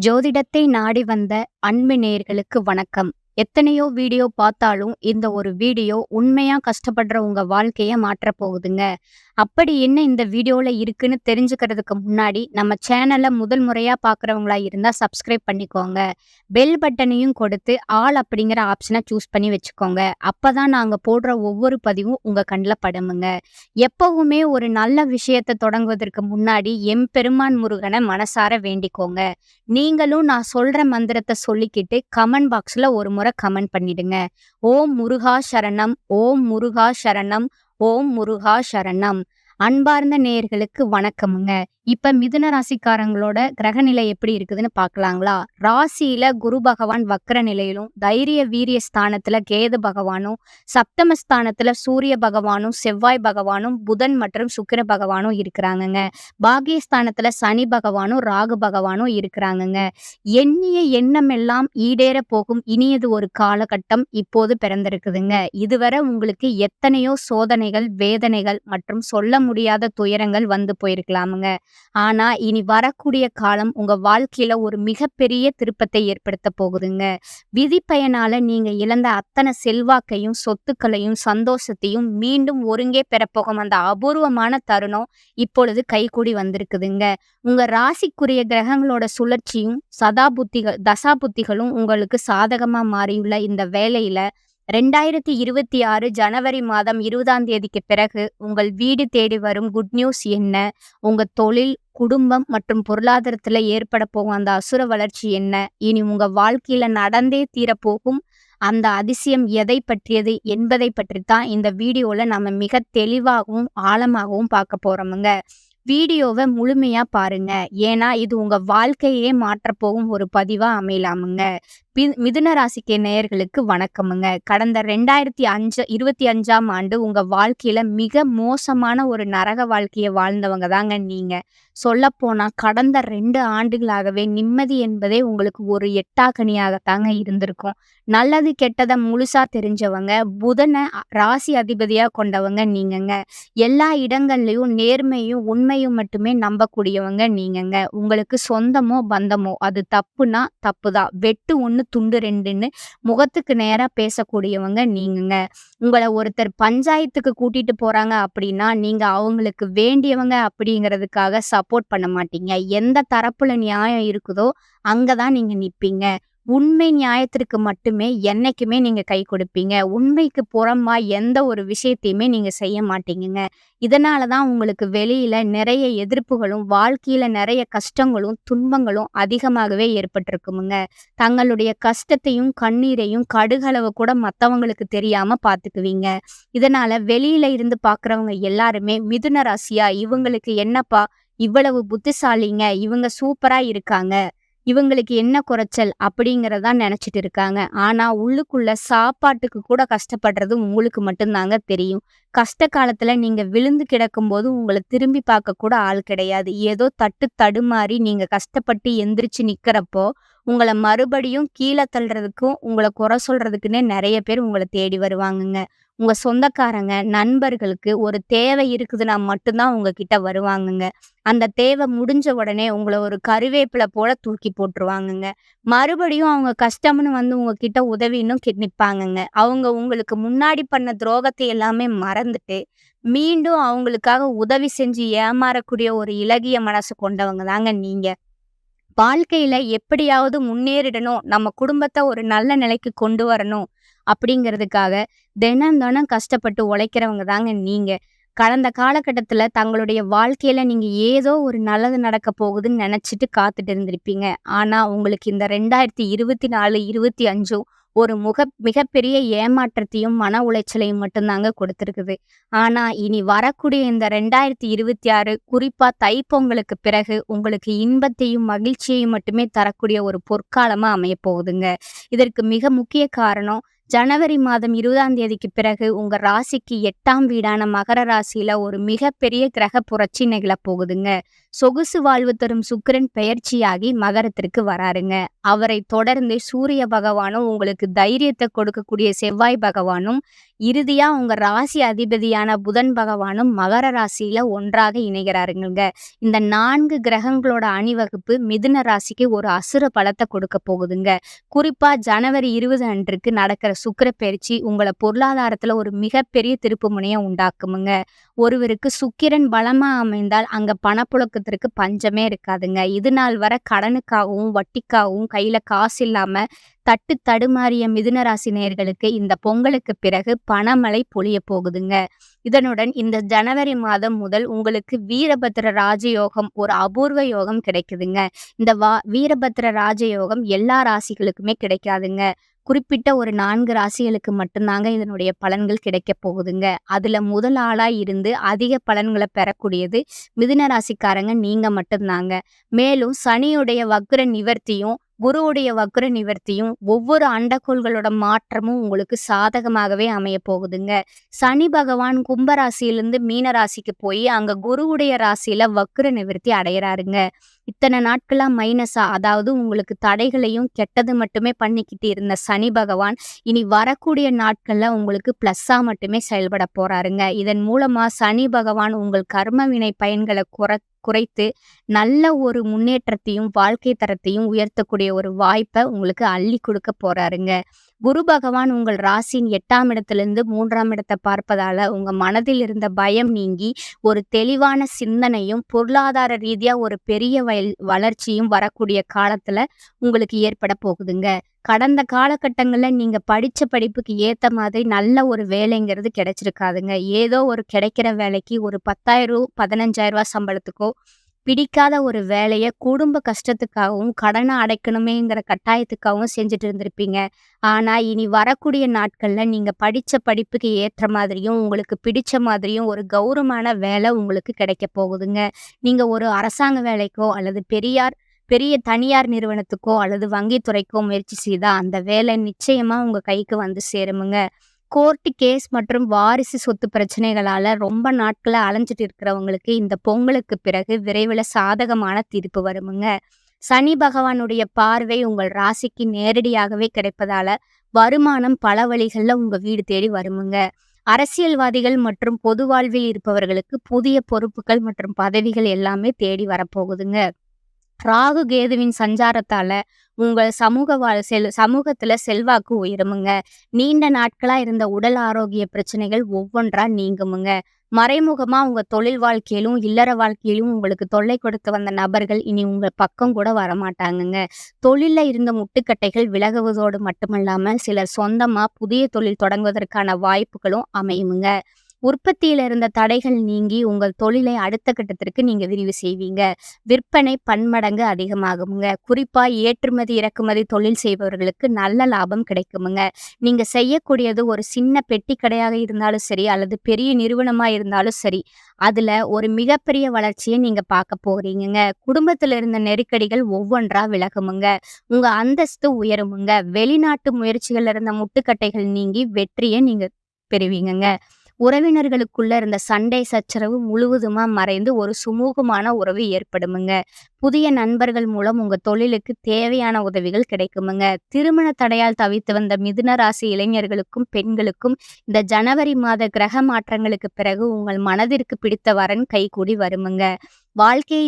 ஜோதிடத்தை நாடி வந்த அன்பு நேயர்களுக்கு வணக்கம். எத்தனையோ வீடியோ பார்த்தாலும் இந்த ஒரு வீடியோ உண்மையா கஷ்டப்படுற உங்க வாழ்க்கைய மாற்றப் போகுதுங்க. அப்படி என்ன இந்த வீடியோல இருக்குன்னு தெரிஞ்சுக்கிறதுக்கு முன்னாடி நம்ம சேனல முதல் முறையா பார்க்குறவங்களா இருந்தா சப்ஸ்கிரைப் பண்ணிக்கோங்க. பெல் பட்டனையும் கொடுத்து ஆல் அப்படிங்கிற ஆப்ஷனை சூஸ் பண்ணி வச்சுக்கோங்க. அப்பதான் நாங்க போடுற ஒவ்வொரு பதிவும் உங்க கண்ல படுமுங்க. எப்பவுமே ஒரு நல்ல விஷயத்த தொடங்குவதற்கு முன்னாடி எம்பெருமான் முருகனை மனசார வேண்டிக்கோங்க. நீங்களும் நான் சொல்ற மந்திரத்த சொல்லிக்கிட்டு கமெண்ட் பாக்ஸ்ல ஒரு முறை கமெண்ட் பண்ணிடுங்க. ஓம் முருகா சரணம், ஓம் முருகா சரணம், ஓம் முருகா சரணம். அன்பார்ந்த நேயர்களுக்கு வணக்கமுங்க. இப்ப மிதுன ராசிக்காரங்களோட கிரகநிலை எப்படி இருக்குதுன்னு பார்க்கலாங்களா? ராசியில குரு பகவான் வக்ர நிலையிலும், தைரிய வீரிய ஸ்தானத்துல கேது பகவானும், சப்தம ஸ்தானத்துல சூரிய பகவானும், செவ்வாய் பகவானும், புதன் மற்றும் சுக்கிர பகவானும் இருக்கிறாங்கங்க. பாக்கியஸ்தானத்துல சனி பகவானும், ராகு பகவானும் இருக்கிறாங்கங்க. எண்ணிய எண்ணமெல்லாம் ஈடேற போகும் இனியது ஒரு காலகட்டம் இப்போது பிறந்திருக்குதுங்க. இதுவரை உங்களுக்கு எத்தனையோ சோதனைகள், வேதனைகள் மற்றும் சொல்ல முடியாத துயரங்கள் வந்து போயிருக்கலாமுங்க. ஆனா இனி வரக்கூடிய காலம் உங்க வாழ்க்கையில ஒரு மிகப்பெரிய திருப்பத்தை ஏற்படுத்த போகுதுங்க. விதி பயனால நீங்க இழந்த அத்தனை செல்வாக்கையும், சொத்துக்களையும், சந்தோஷத்தையும் மீண்டும் ஒருங்கே பெறப்போகும் அந்த அபூர்வமான தருணம் இப்பொழுது கைகூடி வந்திருக்குதுங்க. உங்க ராசிக்குரிய கிரகங்களோட சுழற்சியும் தசாபுத்திகளும் உங்களுக்கு சாதகமா மாறியுள்ள இந்த வேளையில 2026 ஜனவரி மாதம் 20ஆம் தேதிக்கு பிறகு உங்கள் வீடு தேடி வரும் குட் நியூஸ் என்ன? உங்க தொழில், குடும்பம் மற்றும் பொருளாதாரத்துல ஏற்பட போகும் அந்த அசுர வளர்ச்சி என்ன? இனி உங்க வாழ்க்கையில நடந்தே தீரப்போகும் அந்த அதிசயம் எதை பற்றியது என்பதை பற்றித்தான் இந்த வீடியோல நம்ம மிக தெளிவாகவும் ஆழமாகவும் பார்க்க போறோமுங்க. வீடியோவை முழுமையா பாருங்க. ஏன்னா இது உங்க வாழ்க்கையே மாற்றப் போகும் ஒரு பதிவா அமையலாமுங்க. மிதுன ராசிக்கு நேயர்களுக்கு வணக்கமுங்க. கடந்த 2025ஆம் ஆண்டு உங்க வாழ்க்கையில மிக மோசமான ஒரு நரக வாழ்க்கையை வாழ்ந்தவங்க தாங்க நீங்க. சொல்லப்போனா கடந்த 2 ஆண்டுகளாகவே நிம்மதி என்பதே உங்களுக்கு ஒரு எட்டாக்கனியாகத்தாங்க இருந்திருக்கும். நல்லது கெட்டதை முழுசா தெரிஞ்சவங்க, புதனை ராசி அதிபதியா கொண்டவங்க நீங்கங்க. எல்லா இடங்கள்லயும் நேர்மையும் உண்மையும் மட்டுமே நம்பக்கூடியவங்க நீங்கங்க. உங்களுக்கு சொந்தமோ பந்தமோ அது தப்புனா தப்புதான், வெட்டு ஒண்ணு துண்டு ரெண்டுன்னு முகத்துக்கு நேரா பேசக்கூடியவங்க நீங்கங்க. உங்களை ஒருத்தர் பஞ்சாயத்துக்கு கூட்டிட்டு போறாங்க அப்படின்னா நீங்க அவங்களுக்கு வேண்டியவங்க அப்படிங்கிறதுக்காக சப்போர்ட் பண்ண மாட்டீங்க. எந்த தரப்புல நியாயம் இருக்குதோ அங்கதான் நீங்க நிப்பீங்க. உண்மை நியாயத்திற்கு மட்டுமே என்னைக்குமே நீங்க கை கொடுப்பீங்க. உண்மைக்கு புறம்பா எந்த ஒரு விஷயத்தையுமே நீங்க செய்ய மாட்டீங்கங்க. இதனாலதான் உங்களுக்கு வெளியில நிறைய எதிர்ப்புகளும், வாழ்க்கையில நிறைய கஷ்டங்களும், துன்பங்களும் அதிகமாகவே ஏற்பட்டிருக்குமுங்க. தங்களுடைய கஷ்டத்தையும், கண்ணீரையும் கடுகளவு கூட மத்தவங்களுக்கு தெரியாம பாத்துக்குவீங்க. இதனால வெளியில இருந்து பாக்குறவங்க எல்லாருமே மிதுன ராசியா, இவங்களுக்கு என்னப்பா இவ்வளவு புத்திசாலிங்க, இவங்க சூப்பரா இருக்காங்க, இவங்களுக்கு என்ன குறைச்சல் அப்படிங்கிறதா நினைச்சிட்டு இருக்காங்க. ஆனா உள்ளுக்குள்ள சாப்பாட்டுக்கு கூட கஷ்டப்படுறது உங்களுக்கு மட்டும்தாங்க தெரியும். கஷ்ட காலத்துல நீங்க விழுந்து கிடக்கும்போது உங்களை திரும்பி பார்க்க கூட ஆள் கிடையாது. ஏதோ தட்டு தடுமாறி நீங்க கஷ்டப்பட்டு எந்திரிச்சு நிக்கிறப்போ உங்களை மறுபடியும் கீழே தள்ளுறதுக்கும், உங்களை குறை சொல்றதுக்குன்னே நிறைய பேர் உங்களை தேடி வருவாங்கங்க. உங்க சொந்தக்காரங்க, நண்பர்களுக்கு ஒரு தேவை இருக்குதுன்னா மட்டும்தான் உங்ககிட்ட வருவாங்கங்க. அந்த தேவை முடிஞ்ச உடனே உங்கள ஒரு கருவேப்பிலை போல தூக்கி போட்டுருவாங்கங்க. மறுபடியும் அவங்க கஷ்டம்னு வந்து உங்ககிட்ட உதவின்னும் நிப்பாங்கங்க. அவங்க உங்களுக்கு முன்னாடி பண்ண துரோகத்தை எல்லாமே மறந்துட்டு, மீண்டும் அவங்களுக்காக உதவி செஞ்சு ஏமாறக்கூடிய ஒரு இளகிய மனசு கொண்டவங்க தாங்க நீங்க. வாழ்க்கையில எப்படியாவது முன்னேறிடணும், நம்ம குடும்பத்த ஒரு நல்ல நிலைக்கு கொண்டு வரணும் அப்படிங்கிறதுக்காக தினம் தினம் கஷ்டப்பட்டு உழைக்கிறவங்க தாங்க நீங்க. கடந்த காலகட்டத்துல தங்களுடைய வாழ்க்கையில நீங்க ஏதோ ஒரு நல்லது நடக்க போகுதுன்னு நினைச்சிட்டு காத்துட்டு இருந்திருப்பீங்க. ஆனா உங்களுக்கு இந்த 2024, 25 ஒரு மிகப்பெரிய ஏமாற்றத்தையும், மன உளைச்சலையும் மட்டும்தாங்க கொடுத்திருக்குது. ஆனா இனி வரக்கூடிய இந்த 2026 குறிப்பா தைப்பொங்கலுக்கு பிறகு உங்களுக்கு இன்பத்தையும், மகிழ்ச்சியையும் மட்டுமே தரக்கூடிய ஒரு பொற்காலமா அமையப் போகுதுங்க. இதற்கு மிக முக்கிய காரணம், ஜனவரி மாதம் 20ஆம் தேதிக்கு பிறகு உங்க ராசிக்கு 8ஆம் வீடான மகர ராசியில ஒரு மிகப்பெரிய கிரக புரட்சி நிகழப் போகுதுங்க. சொகுசு வாழ்வு தரும் சுக்கிரன் பெயர்ச்சியாகி மகரத்திற்கு வராருங்க. அவரை தொடர்ந்து சூரிய பகவானும், உங்களுக்கு தைரியத்தை கொடுக்கக்கூடிய செவ்வாய் பகவானும், இறுதியா உங்க ராசி அதிபதியான புதன் பகவானும் மகர ராசியில ஒன்றாக இணைகிறாருங்கங்க. இந்த 4 கிரகங்களோட அணிவகுப்பு மிதுன ராசிக்கு ஒரு அசுர பலத்தை கொடுக்க போகுதுங்க. குறிப்பா ஜனவரி 20 அன்றுக்கு நடக்கிற சுக்கிர பெயர்ச்சி உங்கள பொருளாதாரத்துல ஒரு மிகப்பெரிய திருப்புமுனைய உண்டாக்குமுங்க. ஒருவருக்கு சுக்கிரன் பலமா அமைந்தால் அங்க பணப்புழக்கத்திற்கு பஞ்சமே இருக்காதுங்க. இது நாள் வரை கடனுக்காகவும், வட்டிக்காகவும் கையில காசு இல்லாம தட்டு தடுமாறிய மிதுன ராசி நேயர்களுக்கு இந்த பொங்கலுக்கு பிறகு பணமழை பொழிய போகுதுங்க. இதனுடன் இந்த ஜனவரி மாதம் முதல் உங்களுக்கு வீரபத்திர ராஜயோகம் ஒரு அபூர்வ யோகம் கிடைக்குதுங்க. இந்த வீரபத்திர ராஜயோகம் எல்லா ராசிகளுக்குமே கிடைக்காதுங்க. குறிப்பிட்ட ஒரு 4 ராசிகளுக்கு மட்டும்தாங்க இதனுடைய பலன்கள் கிடைக்கப் போகுதுங்க. அதுல முதல் ஆளா இருந்து அதிக பலன்கள பெறக்கூடியது மிதுன ராசிக்காரங்க நீங்க மட்டும்தாங்க. மேலும் சனியுடைய வக்ர நிவர்த்தியும், குருவுடைய வக்ர நிவர்த்தியும் ஒவ்வொரு அண்டக்கோள்களோட மாற்றமும் உங்களுக்கு சாதகமாகவே அமைய போகுதுங்க. சனி பகவான் கும்ப ராசியிலிருந்து மீன ராசிக்கு போய் அங்க குருவுடைய ராசியில வக்ர நிவர்த்தி அடையறாருங்க. இத்தனை நாட்களா மைனஸா, அதாவது உங்களுக்கு தடைகளையும் கெட்டது மட்டுமே பண்ணிக்கிட்டு இருந்த சனி பகவான் இனி வரக்கூடிய நாட்கள்ல உங்களுக்கு பிளஸ்ஸா மட்டுமே செயல்பட போறாருங்க. இதன் மூலமா சனி பகவான் உங்கள் கர்ம வினை பயன்களை குறைத்து நல்ல ஒரு முன்னேற்றத்தையும் வாழ்க்கை தரத்தையும் உயர்த்தக்கூடிய ஒரு வாய்ப்பை உங்களுக்கு அள்ளி கொடுக்க போறாருங்க. குரு பகவான் உங்கள் ராசியின் 8ஆம் இடத்திலிருந்து 3ஆம் இடத்தை பார்ப்பதால உங்க மனதில் இருந்த பயம் நீங்கி ஒரு தெளிவான சிந்தனையும் பொருளாதார ரீதியா ஒரு பெரிய வளர்ச்சியும் வரக்கூடிய காலத்துல உங்களுக்கு ஏற்பட போகுதுங்க. கடந்த காலகட்டங்கள்ல நீங்க படிச்ச படிப்புக்கு ஏத்த மாதிரி நல்ல ஒரு வேலைங்கிறது கிடைச்சிருக்காதுங்க. ஏதோ ஒரு கிடைக்கிற வேலைக்கு ஒரு 10,000 15,000 சம்பளத்துக்கோ பிடிக்காத ஒரு வேலைய குடும்ப கஷ்டத்துக்காகவும் கடனை அடைக்கணுமேங்கிற கட்டாயத்துக்காகவும் செஞ்சுட்டு இருந்திருப்பீங்க. ஆனா இனி வரக்கூடிய நாட்கள்ல நீங்க படிச்ச படிப்புக்கு ஏற்ற மாதிரியும் உங்களுக்கு பிடிச்ச மாதிரியும் ஒரு கௌரவமான வேலை உங்களுக்கு கிடைக்க போகுதுங்க. நீங்க ஒரு அரசாங்க வேலைக்கோ அல்லது பெரிய தனியார் நிறுவனத்துக்கோ அல்லது வங்கித்துறைக்கோ முயற்சி செய்தா அந்த வேலை நிச்சயமா உங்க கைக்கு வந்து சேருமுங்க. கோர்ட் கேஸ் மற்றும் வாரிசு சொத்து பிரச்சனைகளால ரொம்ப நாட்களா அலைஞ்சிட்டு இருக்கிறவங்களுக்கு இந்த பொங்கலுக்கு பிறகு விரைவில் சாதகமான தீர்ப்பு வருமுங்க. சனி பகவானுடைய பார்வை உங்கள் ராசிக்கு நேரடியாகவே கிடைப்பதால வருமானம் பல வழிகள்ல உங்க வீடு தேடி வருமுங்க. அரசியல்வாதிகள் மற்றும் பொது வாழ்வில் இருப்பவர்களுக்கு புதிய பொறுப்புகள் மற்றும் பதவிகள் எல்லாமே தேடி வரப்போகுதுங்க. ராகு கேதுவின் சஞ்சாரத்தால உங்கள் சமூகத்துல செல்வாக்கு உயருமுங்க. நீண்ட நாட்களா இருந்த உடல் ஆரோக்கிய பிரச்சனைகள் ஒவ்வொன்றா நீங்குமுங்க. மறைமுகமா உங்க தொழில் வாழ்க்கையிலும் இல்லற வாழ்க்கையிலும் உங்களுக்கு தொல்லை கொடுத்து வந்த நபர்கள் இனி உங்க பக்கம் கூட வரமாட்டாங்கங்க. தொழில்ல இருந்த முட்டுக்கட்டைகள் விலகுவதோடு மட்டுமல்லாம சிலர் சொந்தமா புதிய தொழில் தொடங்குவதற்கான வாய்ப்புகளும் அமையுமுங்க. உற்பத்தியில இருந்த தடைகள் நீங்கி உங்கள் தொழிலை அடுத்த கட்டத்திற்கு நீங்க விரிவு செய்வீங்க. விற்பனை பன்மடங்கு அதிகமாகுமுங்க. குறிப்பா ஏற்றுமதி இறக்குமதி தொழில் செய்பவர்களுக்கு நல்ல லாபம் கிடைக்குமுங்க. நீங்க செய்யக்கூடியது ஒரு சின்ன பெட்டி கடையாக இருந்தாலும் சரி அல்லது பெரிய நிறுவனமா இருந்தாலும் சரி, அதுல ஒரு மிகப்பெரிய வளர்ச்சியை நீங்க பார்க்க போறீங்கங்க. குடும்பத்துல இருந்த நெருக்கடிகள் ஒவ்வொன்றா விலகுமுங்க. உங்க அந்தஸ்து உயருமுங்க. வெளிநாட்டு முயற்சிகள் இருந்த முட்டுக்கட்டைகள் நீங்கி வெற்றியை நீங்க பெறுவீங்கங்க. உறவினர்களுக்குள்ள இருந்த சண்டை சச்சரவு முழுவதுமா மறைந்து ஒரு சுமூகமான உறவு ஏற்படுமுங்க. புதிய நண்பர்கள் மூலம் உங்க தொழிலுக்கு தேவையான உதவிகள் கிடைக்குமுங்க. திருமண தடையால் தவித்து வந்த மிதுன ராசி இளைஞர்களுக்கும் பெண்களுக்கும் இந்த ஜனவரி மாத கிரக மாற்றங்களுக்கு பிறகு உங்கள் மனதிற்கு பிடித்த வரன் கைகூடி வருமுங்க. வாழ்க்கை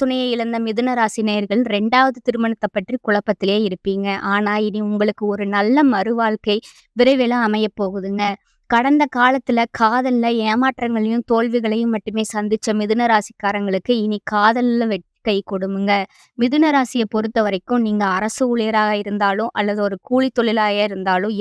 துணையை இழந்த மிதுன ராசி நேயர்கள் 2வது திருமணத்தை பற்றி குழப்பத்திலே இருப்பீங்க. ஆனா இனி உங்களுக்கு ஒரு நல்ல மறுவாழ்க்கை விரைவில் அமைய போகுதுங்க. கடந்த காலத்துல காதல்ல ஏமாற்றங்களையும் தோல்விகளையும் மட்டுமே சந்திச்ச மிதுன ராசிக்காரங்களுக்கு இனி காதல்ல வெற்றி கை கொடுமுங்க. மிதுன ராசியை பொறுத்த வரைக்கும் நீங்க அரசு ஊழியராக இருந்தாலும் அல்லது ஒரு கூலி தொழிலாக இருந்தாலும்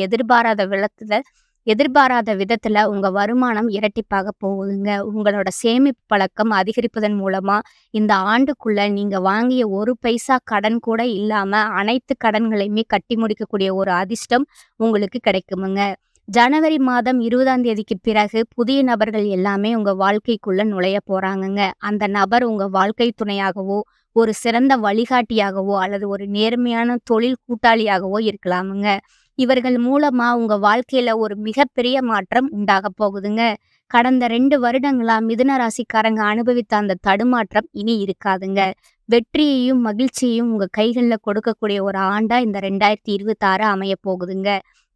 எதிர்பாராத விதத்துல உங்க வருமானம் இரட்டிப்பாக போகுதுங்க. உங்களோட சேமிப்பு பழக்கம் அதிகரிப்பதன் மூலமா இந்த ஆண்டுக்குள்ள நீங்க வாங்கிய ஒரு பைசா கடன் கூட இல்லாம அனைத்து கடன்களையுமே கட்டி முடிக்கக்கூடிய ஒரு அதிர்ஷ்டம் உங்களுக்கு கிடைக்குமுங்க. ஜனவரி மாதம் 20ஆம் தேதிக்கு பிறகு புதிய நபர்கள் எல்லாமே உங்க வாழ்க்கைக்குள்ள நுழைய போறாங்கங்க. அந்த நபர் உங்க வாழ்க்கை துணையாகவோ ஒரு சிறந்த வழிகாட்டியாகவோ அல்லது ஒரு நேர்மையான தொழில் கூட்டாளியாகவோ இருக்கலாமுங்க. இவர்கள் மூலமா உங்க வாழ்க்கையில ஒரு மிகப்பெரிய மாற்றம் உண்டாக போகுதுங்க. கடந்த 2 வருடங்களா மிதுன ராசிக்காரங்க அனுபவித்த அந்த தடுமாற்றம் இனி இருக்காதுங்க. வெற்றியையும், மகிழ்ச்சியையும் உங்க கைகள்ல கொடுக்கக்கூடிய ஒரு ஆண்டா இந்த 2026 அமையப் போகுதுங்க.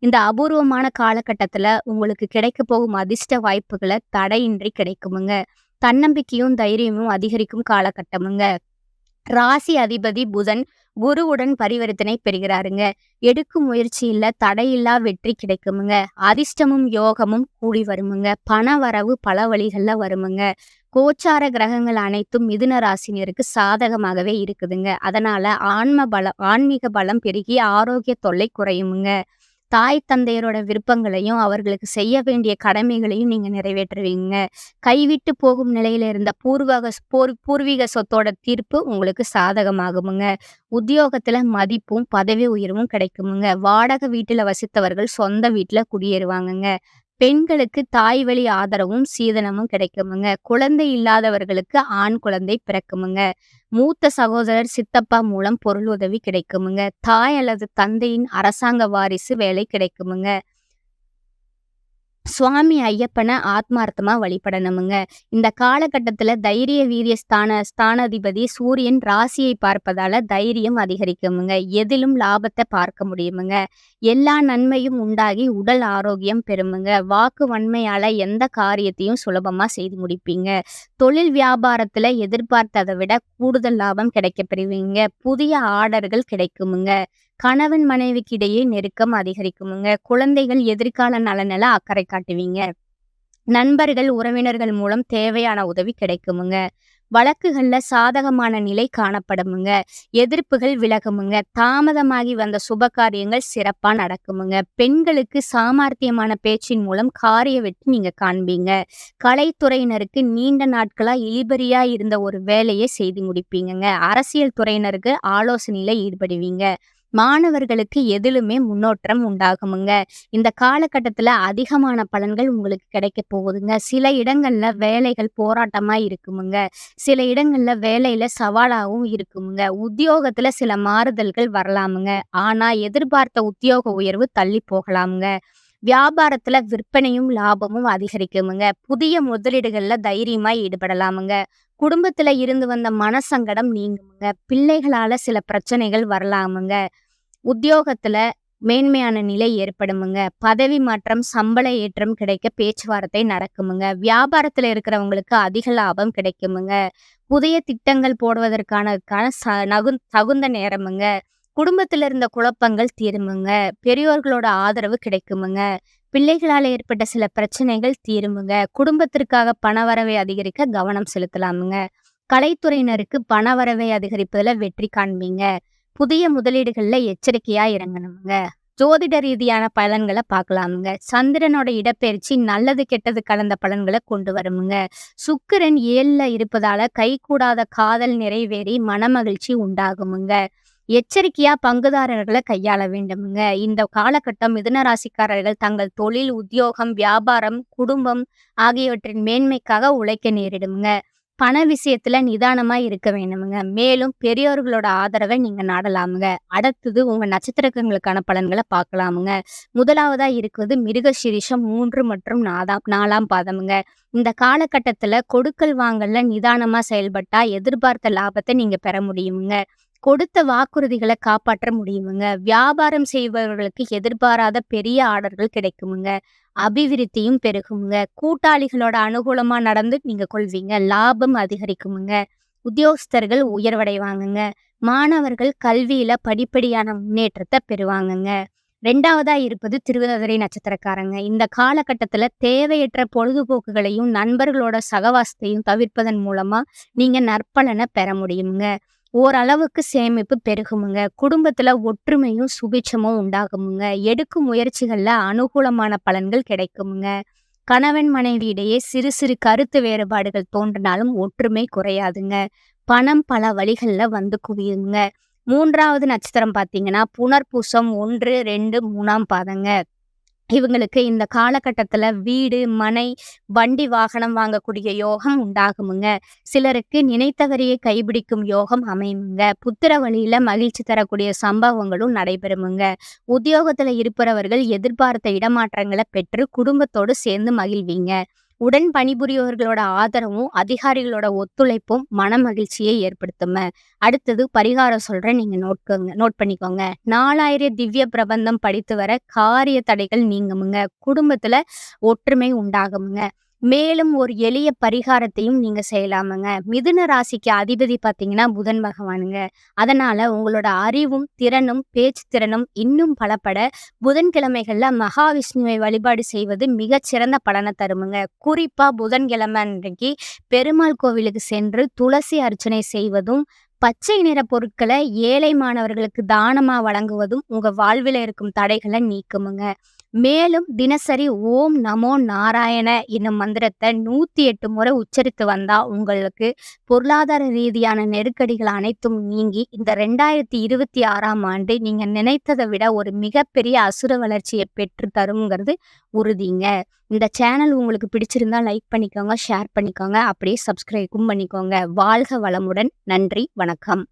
இந்த அபூர்வமான காலகட்டத்துல உங்களுக்கு கிடைக்கப் போகும் அதிர்ஷ்ட வாய்ப்புகள தடையின்றி கிடைக்குமுங்க. தன்னம்பிக்கையும், தைரியமும் அதிகரிக்கும் காலகட்டமுங்க. ராசி அதிபதி புதன் குருவுடன் பரிவர்த்தனை பெறுகிறாருங்க. எடுக்கும் முயற்சியில தடையில்லா வெற்றி கிடைக்குமுங்க. அதிர்ஷ்டமும் யோகமும் கூடி வருமுங்க. பண வரவு பல வழிகள்ல வருமுங்க. கோச்சார கிரகங்கள் அனைத்தும் மிதுன ராசினியருக்கு சாதகமாகவே இருக்குதுங்க. அதனால ஆன்மீக பலம் பெருகி ஆரோக்கிய தொல்லை குறையுமுங்க. தாய் தந்தையரோட விருப்பங்களையும் அவர்களுக்கு செய்ய வேண்டிய கடமைகளையும் நீங்க நிறைவேற்றுவீங்க. கைவிட்டு போகும் நிலையில இருந்த பூர்வீக சொத்தோட தீர்ப்பு உங்களுக்கு சாதகமாகுமுங்க. உத்தியோகத்துல மதிப்பும் பதவி உயர்வும் கிடைக்குமுங்க. வாடகை வீட்டுல வசித்தவர்கள் சொந்த வீட்டுல குடியேறுவாங்கங்க. பெண்களுக்கு தாய் வழி ஆதரவும் சீதனமும் கிடைக்குமுங்க. குழந்தை இல்லாதவர்களுக்கு ஆண் குழந்தை பிறக்குமுங்க. மூத்த சகோதரர் சித்தப்பா மூலம் பொருள் உதவி கிடைக்குமுங்க. தாய் அல்லது தந்தையின் அரசாங்க வாரிசு வேலை கிடைக்குமுங்க. சுவாமி ஐயப்பனை ஆத்மார்த்தமா வழிபடணுமுங்க. இந்த காலகட்டத்துல தைரிய வீரிய ஸ்தானாதிபதி சூரியன் ராசியை பார்ப்பதால தைரியம் அதிகரிக்குமுங்க. எதிலும் லாபத்தை பார்க்க முடியுமுங்க. எல்லா நன்மையும் உண்டாகி உடல் ஆரோக்கியம் பெறுமுங்க. வாக்கு வன்மையால எந்த காரியத்தையும் சுலபமா செய்து முடிப்பீங்க. தொழில் வியாபாரத்துல எதிர்பார்த்ததை விட கூடுதல் லாபம் கிடைக்கப் பெறுவீங்க. புதிய ஆர்டர்கள் கிடைக்குமுங்க. கணவன் மனைவிக்கு இடையே நெருக்கம் அதிகரிக்குமுங்க. குழந்தைகள் எதிர்கால நலனில அக்கறை காட்டுவீங்க. நண்பர்கள் உறவினர்கள் மூலம் தேவையான உதவி கிடைக்குமுங்க. வழக்குகள்ல சாதகமான நிலை காணப்படுமுங்க. எதிர்ப்புகள் விலகுமுங்க. தாமதமாகி வந்த சுப காரியங்கள் சிறப்பா நடக்குமுங்க. பெண்களுக்கு சாமர்த்தியமான பேச்சின் மூலம் காரிய வெற்றி நீங்க காண்பீங்க. கலைத்துறையினருக்கு நீண்ட நாட்களா இழுபறியா இருந்த ஒரு வேலையை செய்து முடிப்பீங்கங்க. அரசியல் துறையினருக்கு ஆலோசனையில ஈடுபடுவீங்க. மாணவர்களுக்கு எதிலுமே முன்னேற்றம் உண்டாகுமுங்க. இந்த காலகட்டத்துல அதிகமான பலன்கள் உங்களுக்கு கிடைக்க போகுதுங்க. சில இடங்கள்ல வேலைகள் போராட்டமா இருக்குமுங்க. சில இடங்கள்ல வேலையில சவாலாகவும் இருக்குமுங்க. உத்தியோகத்துல சில மாறுதல்கள் வரலாமுங்க. ஆனா எதிர்பார்த்த உத்தியோக உயர்வு தள்ளி போகலாமுங்க. வியாபாரத்துல விற்பனையும் லாபமும் அதிகரிக்குமுங்க. புதிய முதலீடுகள்ல தைரியமா ஈடுபடலாமுங்க. குடும்பத்துல இருந்து வந்த மனசங்கடம் நீங்குமுங்க. பிள்ளைகளால சில பிரச்சனைகள் வரலாமுங்க. உத்தியோகத்துல மேன்மையான நிலை ஏற்படுமுங்க. பதவி மாற்றம், சம்பள ஏற்றம் கிடைக்க பேச்சுவார்த்தை நடக்குமுங்க. வியாபாரத்துல இருக்கிறவங்களுக்கு அதிக லாபம் கிடைக்குமுங்க. புதிய திட்டங்கள் போடுவதற்கான தகுந்த நேரமுங்க. குடும்பத்துல இருந்த குழப்பங்கள் தீருமுங்க. பெரியோர்களோட ஆதரவு கிடைக்குமுங்க. பிள்ளைகளால் ஏற்பட்ட சில பிரச்சனைகள் தீருமுங்க. குடும்பத்திற்காக பணவரவை அதிகரிக்க கவனம் செலுத்தலாமுங்க. கலைத்துறையினருக்கு பணவரவை அதிகரிப்பதுல வெற்றி காண்பீங்க. புதிய முதலீடுகள்ல எச்சரிக்கையா இறங்கணுமுங்க. ஜோதிட ரீதியான பலன்களை பார்க்கலாமுங்க. சந்திரனோட இடப்பெயர்ச்சி நல்லது கெட்டது கலந்த பலன்களை கொண்டு வருமுங்க. சுக்கிரன் 7ல இருப்பதால கைகூடாத காதல் நிறைவேறி மனமகிழ்ச்சி உண்டாகுமுங்க. எச்சரிக்கையா பங்குதாரர்களை கையாள வேண்டுமுங்க. இந்த காலகட்டம் மிதுன ராசிக்காரர்கள் தங்கள் தொழில், உத்தியோகம், வியாபாரம், குடும்பம் ஆகியவற்றின் மேன்மைக்காக உழைக்க நேரிடுமுங்க. பண விஷயத்துல நிதானமா இருக்க வேண்டுமுங்க. மேலும் பெரியோர்களோட ஆதரவை நீங்க நாடலாமுங்க. அடுத்தது உங்க நட்சத்திரங்களுக்கான பலன்களை பார்க்கலாமுங்க. முதலாவதா இருக்குது மிருகசீரிஷம் 3 மற்றும் 4ஆம் பாதமுங்க. இந்த காலகட்டத்துல கொடுக்கல் வாங்கல்ல நிதானமா செயல்பட்டா எதிர்பார்த்த லாபத்தை நீங்க பெற முடியுமுங்க. கொடுத்த வாக்குறுதிகளை காப்பாற்ற முடியுமுங்க. வியாபாரம் செய்பவர்களுக்கு எதிர்பாராத பெரிய ஆர்டர்கள் கிடைக்குமுங்க. அபிவிருத்தியும் பெருகுமுங்க. கூட்டாளிகளோட அனுகூலமா நடந்து நீங்க கொள்வீங்க. லாபம் அதிகரிக்குமுங்க. உத்தியோகஸ்தர்கள் உயர்வடைவாங்கங்க. மாணவர்கள் கல்வியில படிப்படியான முன்னேற்றத்தை பெறுவாங்கங்க. 2ஆவதா இருப்பது திருவாதிரை நட்சத்திரக்காரங்க. இந்த காலகட்டத்துல தேவையற்ற பொழுதுபோக்குகளையும் நண்பர்களோட சகவாசத்தையும் தவிர்ப்பதன் மூலமா நீங்க நற்பலனை பெற முடியுமுங்க. ஓரளவுக்கு சேமிப்பு பெருகுமுங்க. குடும்பத்துல ஒற்றுமையும் சுபிட்சமும் உண்டாகுமுங்க. எடுக்கும் முயற்சிகள்ல அனுகூலமான பலன்கள் கிடைக்குமுங்க. கணவன் மனைவி இடையே சிறு சிறு கருத்து வேறுபாடுகள் தோன்றினாலும் ஒற்றுமை குறையாதுங்க. பணம் பல வழிகள்ல வந்து குவியுங்க. 3ஆவது நட்சத்திரம் பார்த்தீங்கன்னா புனர்பூசம் 1, 2, 3ஆம் பாதங்க. இவங்களுக்கு இந்த காலகட்டத்துல வீடு, மனை, வண்டி, வாகனம் வாங்கக்கூடிய யோகம் உண்டாகுமுங்க. சிலருக்கு நினைத்தவரையே கைபிடிக்கும் யோகம் அமையுமுங்க. புத்திர வழியில மகிழ்ச்சி தரக்கூடிய சம்பவங்களும் நடைபெறுமுங்க. உத்தியோகத்துல இருப்பவர்கள் எதிர்பார்த்த இடமாற்றங்களை பெற்று குடும்பத்தோடு சேர்ந்து மகிழ்வீங்க. உடன் பணிபுரியவர்களோட ஆதரவும், அதிகாரிகளோட ஒத்துழைப்பும் மன மகிழ்ச்சியை ஏற்படுத்துங்க. அடுத்தது பரிகாரம் சொல்றேன். நீங்க நோட் பண்ணிக்கோங்க. 4000 திவ்ய பிரபந்தம் படித்து வர காரிய தடைகள் நீங்குமுங்க. குடும்பத்துல ஒற்றுமை உண்டாகுமுங்க. மேலும் ஒரு எளிய பரிகாரத்தையும் நீங்க செய்யலாமுங்க. மிதுன ராசிக்கு அதிபதி பார்த்தீங்கன்னா புதன் பகவானுங்க. அதனால உங்களோட அறிவும், திறனும், பேச்சு திறனும் இன்னும் பலப்பட புதன்கிழமைகள்ல மகாவிஷ்ணுவை வழிபாடு செய்வது மிகச்சிறந்த பலனை தருமுங்க. குறிப்பா புதன்கிழமை அன்றைக்கு பெருமாள் கோவிலுக்கு சென்று துளசி அர்ச்சனை செய்வதும், பச்சை நிற பொருட்களை ஏழை மாணவர்களுக்கு தானமா வழங்குவதும் உங்க வாழ்வில இருக்கும் தடைகளை நீக்குமுங்க. மேலும் தினசரி ஓம் நமோ நாராயண என்னும் மந்திரத்தை 108 முறை உச்சரித்து வந்தா உங்களுக்கு பொருளாதார ரீதியான நெருக்கடிகள் அனைத்தும் நீங்கி இந்த 2026ஆம் ஆண்டு நீங்க நினைத்ததை விட ஒரு மிகப்பெரிய அசுர வளர்ச்சியை பெற்று தருங்கிறது உறுதிங்க. இந்த சேனல் உங்களுக்கு பிடிச்சிருந்தா லைக் பண்ணிக்கோங்க, ஷேர் பண்ணிக்கோங்க, அப்படியே சப்ஸ்கிரைபும் பண்ணிக்கோங்க. வாழ்க வளமுடன். நன்றி, வணக்கம்.